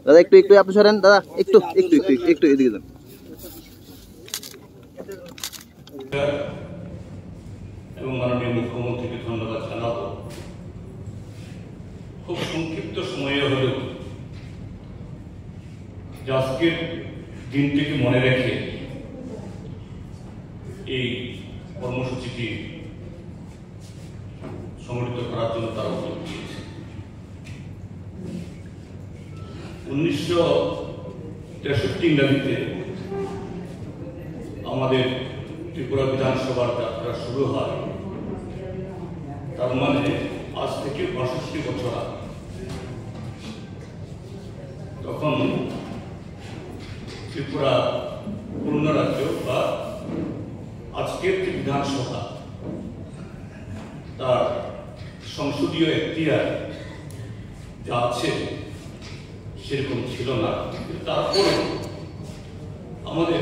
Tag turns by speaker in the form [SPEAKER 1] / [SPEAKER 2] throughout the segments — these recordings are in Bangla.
[SPEAKER 1] দাদা একটু একটু আপনি সরেন দাদা, একটু একটু একটু একটু এদিকে যান।
[SPEAKER 2] এবং মাননীয় মুখ্যমন্ত্রীকে ধন্যবাদ জানাবো। খুব সংক্ষিপ্ত সময়ে হলেও আজকের দিনটিকে মনে রেখে এই কর্মসূচিটি সংগঠিত করার জন্য তারা উদ্যোগ নিয়েছে। 1963 ইংরাজিতে আমাদের ত্রিপুরা বিধানসভার যাত্রা শুরু হয়, তার মানে আজ থেকে 65 বছর আগে। তখন ত্রিপুরা পূর্ণ রাজ্য বা আজকের যে বিধানসভা তার সংসদীয় এখতিয়ার যা আছে সেরকম ছিল না। তারপরে আমাদের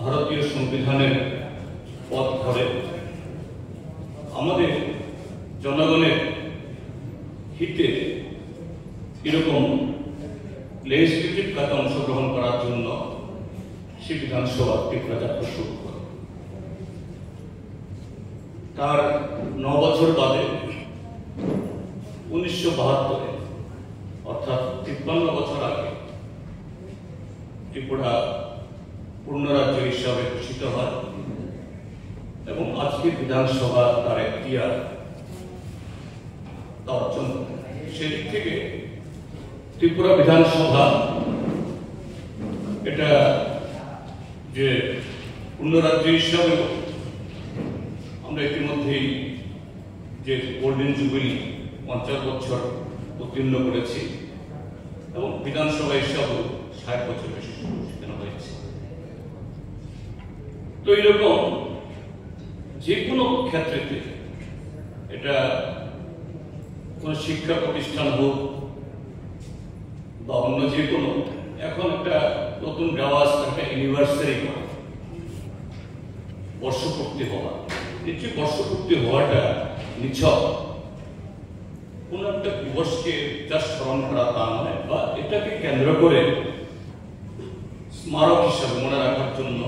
[SPEAKER 2] ভারতীয় সংবিধানের পথ ধরে আমাদের জনগণের হিতে এরকম লেজিসলেটিভ কাজে অংশগ্রহণ করার জন্য সে বিধানসভা ত্রিপুরা যাত্রা শুরু করে। তার 9 বছর বাদে 1972 অর্থাৎ 53 বছর আগে ত্রিপুরা পূর্ণরাজ্য হিসাবে ঘোষিত হয় এবং আজকের বিধানসভা তার এখতিয়ার অর্জন। সেদিক থেকে ত্রিপুরা বিধানসভা এটা যে পূর্ণরাজ্য হিসাবে আমরা ইতিমধ্যেই যে গোল্ডেন জুবিলি 50 বছর উত্তীর্ণ করেছি এবং বিধানসভা হিসাবেও 60 বছর বেশি সেখানে হয়েছে। তো এইরকম যে কোনো ক্ষেত্রেতে এটা কোন শিক্ষা প্রতিষ্ঠান হোক বা অন্য যে কোনো, এখন একটা নতুন রেওয়াজ একটা অ্যানিভার্সারি করা, বর্ষপূর্তি হওয়া। নিশ্চয়ই বর্ষপূর্তি হওয়াটা নিছক কোন একটা দিবসকে যা স্মরণ করা তা নয়, বা এটাকে কেন্দ্র করে স্মারক হিসাবে মনে রাখার জন্য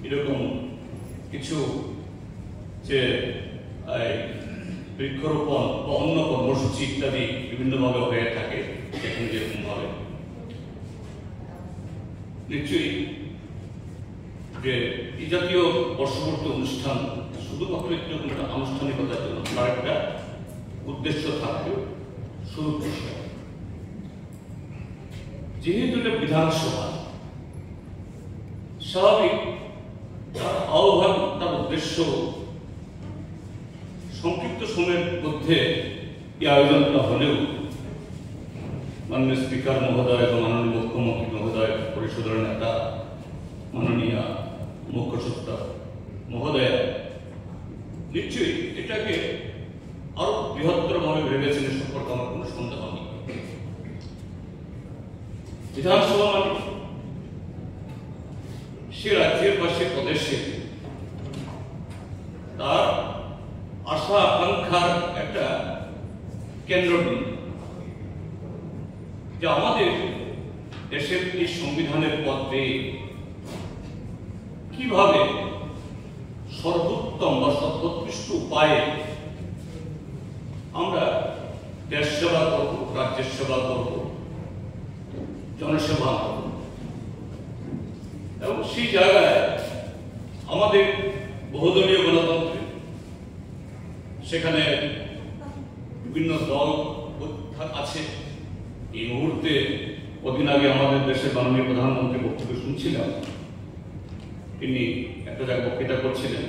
[SPEAKER 2] এরকম কিছু যে বৃক্ষরোপণ বা অন্য কর্মসূচি ইত্যাদি বিভিন্নভাবে হয়ে থাকে। এখন যেরকম ভাবে নিশ্চয়ই যে এই জাতীয় বর্ষপূর্তি অনুষ্ঠান শুধুমাত্র একটু আনুষ্ঠানিকতার জন্য, তার একটা উদ্দেশ্য থাকবে সুরক্ষিত। যেহেতু এটা বিধানসভা, স্বাভাবিক তার আহ্বান, তার উদ্দেশ্য সংক্ষিপ্ত সময়ের মধ্যে এই আয়োজনটা হলেও মাননীয় স্পিকার মহোদয় এবং মাননীয় মুখ্যমন্ত্রী মহোদয়, পরিষদের নেতা মাননীয় মুখ্য সচিব মহোদয় নিশ্চয়ই এটাকে আরো বৃহত্তর ভাবে ভেবেছেন, সম্পর্কে আমার কোনো সন্দেহ নেই। বিধানসভা মানে সে রাজ্যের বা সে প্রদেশে তার আশা আকাঙ্ক্ষার একটা কেন্দ্রবিন্দু, যে আমাদের দেশের এই সংবিধানের পথে কিভাবে সর্বোত্তম বা সর্বোৎকৃষ্ট উপায়ে আমরা দেশ সেবা করব, রাজ্যের সেবা করব, জনসেবা করব। এবং সেই জায়গায় আমাদের বহুদলীয় গণতন্ত্রে সেখানে বিভিন্ন দল আছে। এই মুহূর্তে কদিন আগে আমাদের দেশের মাননীয় প্রধানমন্ত্রী বক্তব্য শুনছিলাম, তিনি একটা জায়গায় বক্তৃতা করছিলেন।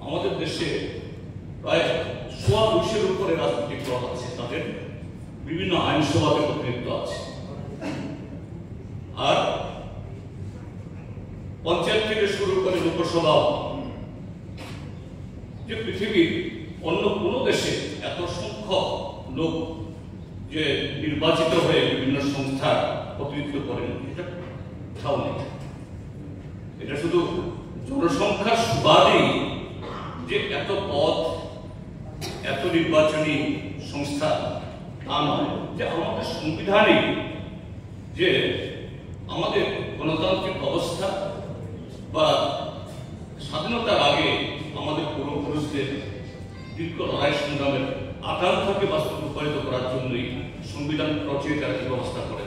[SPEAKER 2] আমাদের দেশে প্রায় 200 উপরে রাজনৈতিক দল আছে, তাদের বিভিন্ন আইনসভাতে প্রতিনিধিত্ব আছে, আর পঞ্চায়েত থেকে শুরু করে লোকসভা, যে পৃথিবীর অন্য কোনো দেশে এত সংখ্যক লোক যে নির্বাচিত হয়ে বিভিন্ন সংস্থার প্রতিনিধিত্ব করেন, এটা কোথাও নেই। এটা শুধু জনসংখ্যার সুবাদেই যে এত পদ, এত নির্বাচনী সংস্থা তা নয়, যে আমাদের সংবিধানে যে আমাদের গণতান্ত্রিক অবস্থা বা স্বাধীনতার আগে আমাদের পূর্বপুরুষদের দীর্ঘ লড়াই সংগ্রামের আকাঙ্ক্ষাকে বাস্তব রূপায়িত করার জন্যই সংবিধান রচয়িতারা এই ব্যবস্থা করে।